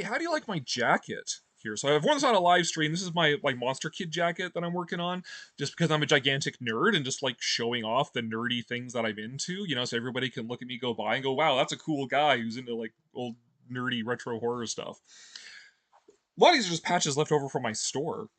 hey, how do you like my jacket here? So I've worn this on a live stream. This is my like Monster Kid jacket that I'm working on, just because I'm a gigantic nerd and just like showing off the nerdy things that I'm into, so everybody can look at me go by and go, wow, that's a cool guy who's into like old nerdy retro horror stuff. A lot of these are just patches left over from my store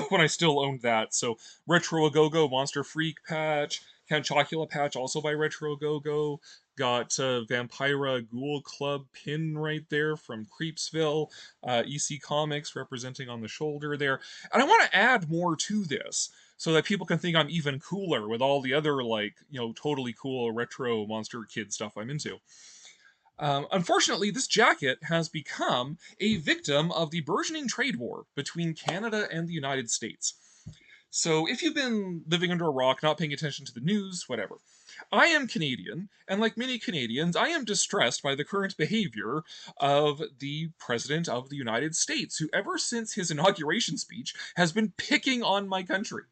when I still owned that. So Retro A Go Go Monster Freak patch, Count Chocula patch, also by Retro A Go Go. Got Vampira Ghoul Club pin right there from Creepsville. EC Comics representing on the shoulder there. And I want to add more to this so that people can think I'm even cooler with all the other, like, totally cool retro Monster Kid stuff I'm into. Unfortunately, this jacket has become a victim of the burgeoning trade war between Canada and the United States. So, if you've been living under a rock, not paying attention to the news, whatever, I am Canadian, and like many Canadians, I am distressed by the current behavior of the President of the United States, who, ever since his inauguration speech, has been picking on my country.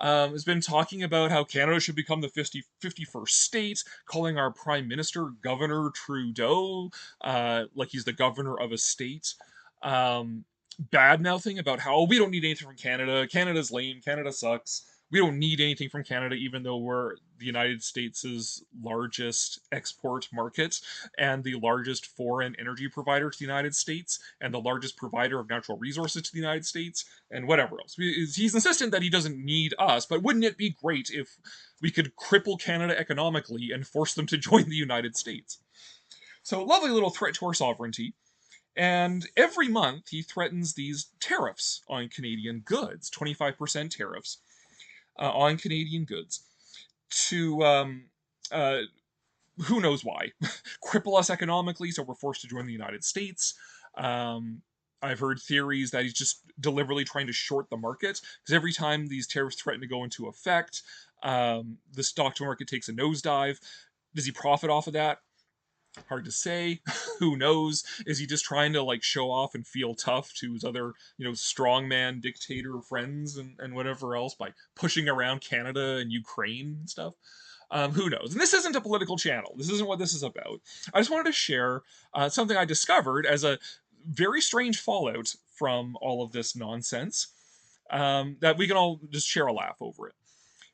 Has been talking about how Canada should become the 51st state, calling our Prime Minister Governor Trudeau, like he's the governor of a state. Bad mouthing about how we don't need anything from Canada. Canada's lame. Canada sucks. We don't need anything from Canada, even though we're the United States' largest export market and the largest foreign energy provider to the United States and the largest provider of natural resources to the United States and whatever else. He's insistent that he doesn't need us, but wouldn't it be great if we could cripple Canada economically and force them to join the United States? So, lovely little threat to our sovereignty. And every month he threatens these tariffs on Canadian goods, 25% tariffs on Canadian goods, to uh, who knows why, cripple us economically, so we're forced to join the United States. I've heard theories that he's just deliberately trying to short the market, because every time these tariffs threaten to go into effect, the stock market takes a nosedive. Does he profit off of that? Hard to say. Who knows? Is he just trying to like show off and feel tough to his other, strongman dictator friends and whatever else by pushing around Canada and Ukraine and stuff? Who knows? And this isn't a political channel. This isn't what this is about. I just wanted to share something I discovered as a very strange fallout from all of this nonsense, that we can all just share a laugh over it.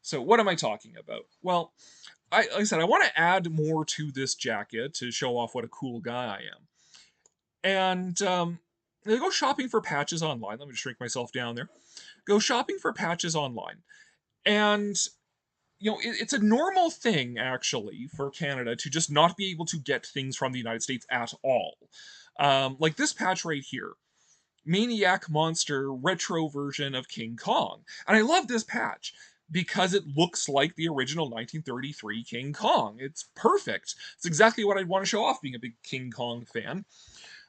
So, what am I talking about? Well, like I said, I want to add more to this jacket to show off what a cool guy I am. And I go shopping for patches online. Let me shrink myself down there. Go shopping for patches online. And, it's a normal thing, actually, for Canada to just not be able to get things from the United States at all. Like this patch right here. Maniac Monster retro version of King Kong. And I love this patch because it looks like the original 1933 King Kong. It's perfect. It's exactly what I'd want to show off being a big King Kong fan.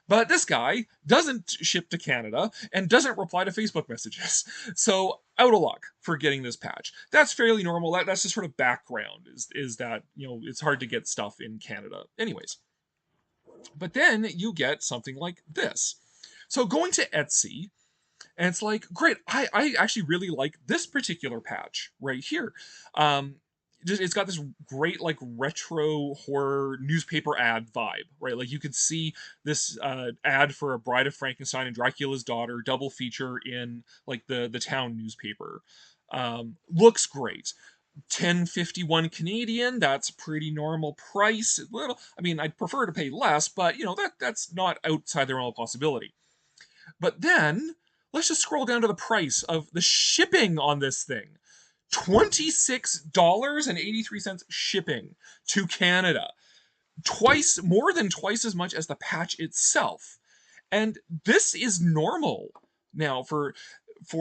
But this guy doesn't ship to Canada and doesn't reply to Facebook messages. So out of luck for getting this patch. That's fairly normal. That's just sort of background, is that, it's hard to get stuff in Canada. Anyways. But then you get something like this. So going to Etsy, and it's like, great, I actually really like this particular patch right here. It's got this great like retro horror newspaper ad vibe, right? Like you could see this ad for a Bride of Frankenstein and Dracula's Daughter double feature in like the town newspaper. Looks great. 10.51 Canadian, that's a pretty normal price. I'd prefer to pay less, but that's not outside the realm of possibility. But then let's just scroll down to the price of the shipping on this thing. $26.83 shipping to Canada. More than twice as much as the patch itself. And this is normal now for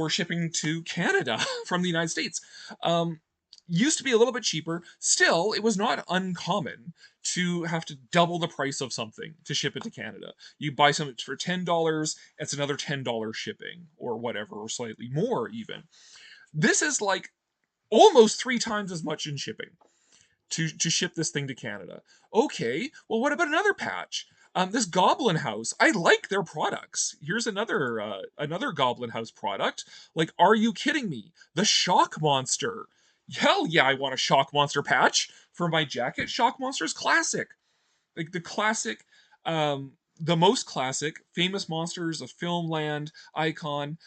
shipping to Canada from the United States. Used to be a little bit cheaper. Still, it was not uncommon to have to double the price of something to ship it to Canada. You buy something for $10, it's another $10 shipping, or whatever, or slightly more even. This is like almost 3 times as much in shipping to ship this thing to Canada. Okay, well, what about another patch? This Goblin House, I like their products. Here's another Goblin House product. Like, are you kidding me? The Shock Monster. Hell yeah, I want a Shock Monster patch for my jacket. Shock Monster's classic. Like the classic the most classic, famous monsters of Filmland icon,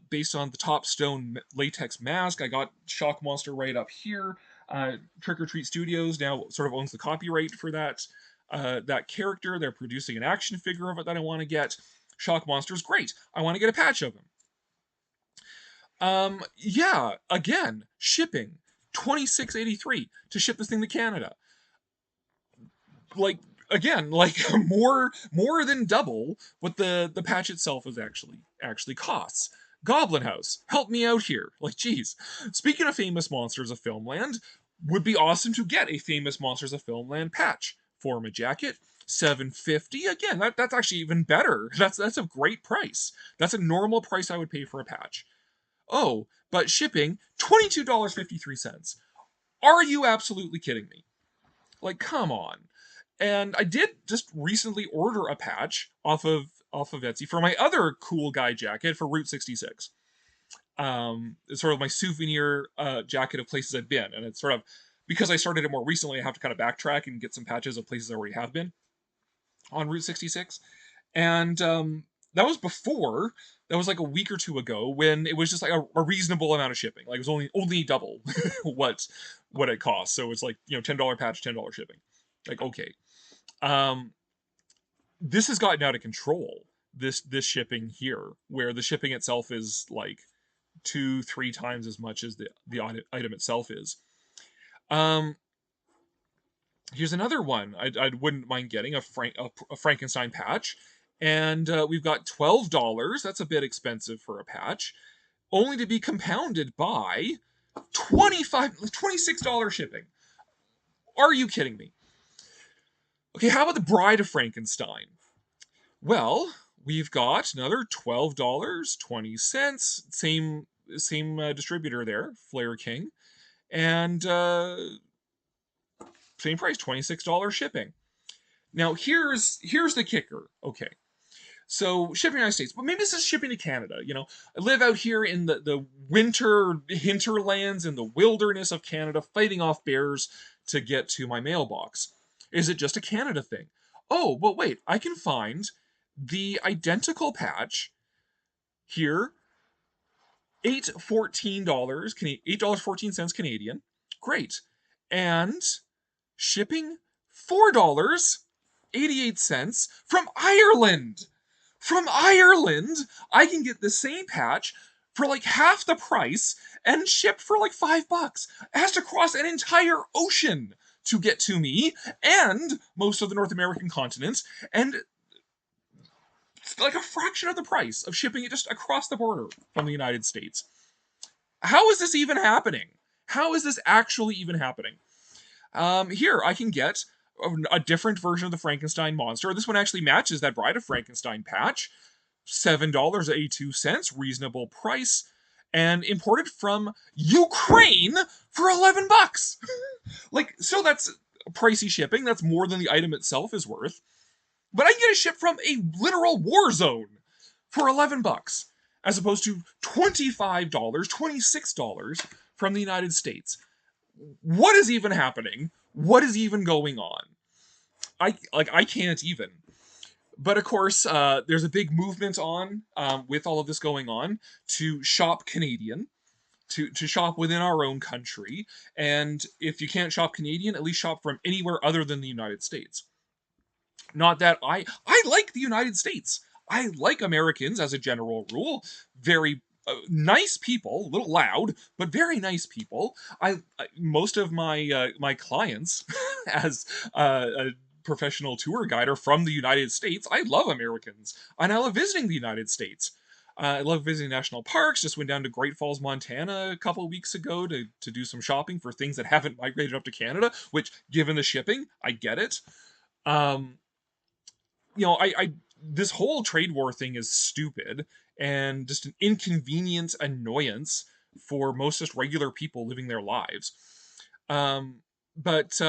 based on the Top Stone latex mask. I got Shock Monster right up here. Trick or Treat Studios now sort of owns the copyright for that character. They're producing an action figure of it that I want to get. Shock Monster's great. I want to get a patch of him. Yeah, again, shipping $26.83 to ship this thing to Canada. Like, again, like more than double what the patch itself is actually costs. Goblin House, help me out here. Like, geez. Speaking of famous monsters of Filmland, would be awesome to get a famous monsters of Filmland patch. Forma jacket, $7.50. Again, that's actually even better. That's a great price. That's a normal price I would pay for a patch. Oh, but shipping, $22.53. Are you absolutely kidding me? Like, come on. And I did just recently order a patch off of Etsy for my other cool guy jacket for Route 66. It's sort of my souvenir jacket of places I've been, and it's sort of because I started it more recently. I have to kind of backtrack and get some patches of places I already have been on Route 66, and that was before. That was like a week or two ago when it was just like a reasonable amount of shipping. Like it was only double what it cost. So it's like $10 patch, $10 shipping. Like okay, um, this has gotten out of control. This shipping here, where the shipping itself is like 2-3 times as much as the item itself is. Um, Here's another one I wouldn't mind getting a Frankenstein patch, and we've got $12. That's a bit expensive for a patch, only to be compounded by $26 shipping. Are you kidding me? Okay, how about the Bride of Frankenstein? Well, we've got another $12.20. Same distributor there, Flair King, and same price, $26 shipping. Now here's the kicker. Okay, so shipping to the United States, but maybe this is shipping to Canada. I live out here in the winter hinterlands in the wilderness of Canada, fighting off bears to get to my mailbox. Is it just a Canada thing? Oh, but wait, I can find the identical patch here, $8.14 $8.14 Canadian. Great. And shipping $4.88 from Ireland. From Ireland, I can get the same patch for like half the price and shipped for like $5. It has to cross an entire ocean to get to me and most of the North American continent, and it's like a fraction of the price of shipping it just across the border from the United States. How is this even happening? How is this actually even happening? Here, I can get a different version of the Frankenstein monster. This one actually matches that Bride of Frankenstein patch. $7.82, reasonable price, and imported from Ukraine for $11. Like, so that's pricey shipping. That's more than the item itself is worth. But I can get a ship from a literal war zone for $11, as opposed to $25, $26 from the United States. What is even happening? What is even going on? I can't even. But of course, there's a big movement on with all of this going on to shop Canadian, to shop within our own country, and if you can't shop Canadian, at least shop from anywhere other than the United States. Not that I like the United States. I like Americans as a general rule. Very nice people, a little loud, but very nice people. Most of my clients, as a professional tour guide, are from the United States. I love Americans, and I love visiting the United States. I love visiting national parks. Just went down to Great Falls, Montana a couple of weeks ago to do some shopping for things that haven't migrated up to Canada, which, given the shipping, I get it. Um, I this whole trade war thing is stupid and just an inconvenient annoyance for most just regular people living their lives. But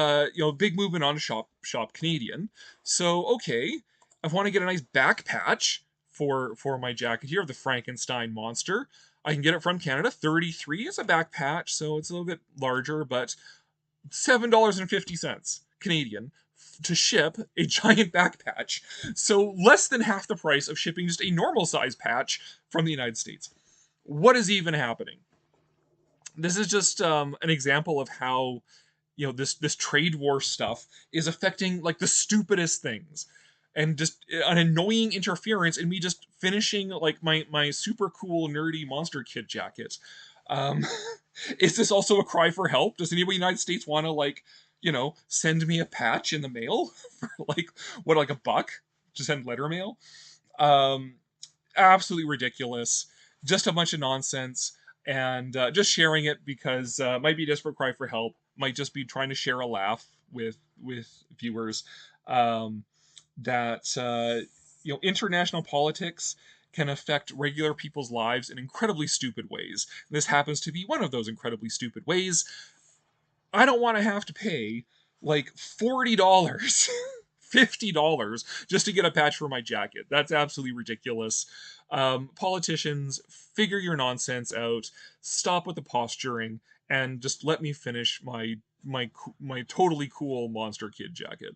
big movement on to shop Canadian. So okay, I want to get a nice back patch for my jacket here of the Frankenstein monster. I can get it from Canada. 33 is a back patch, so it's a little bit larger, but $7.50 Canadian to ship a giant back patch. So less than half the price of shipping just a normal size patch from the United States. What is even happening? This is just an example of how this trade war stuff is affecting like the stupidest things, and just an annoying interference in me just finishing like my super cool nerdy monster kid jacket. um is this also a cry for help? Does anybody in the United States want to like send me a patch in the mail for like what, like $1 to send letter mail? um Absolutely ridiculous. Just a bunch of nonsense, and just sharing it because might be a desperate cry for help. Might just be trying to share a laugh with viewers. Um, that international politics can affect regular people's lives in incredibly stupid ways. This happens to be one of those incredibly stupid ways. I don't want to have to pay like $40, $50 just to get a patch for my jacket. That's absolutely ridiculous. Politicians, figure your nonsense out. Stop with the posturing and just let me finish my totally cool Monster Kid jacket.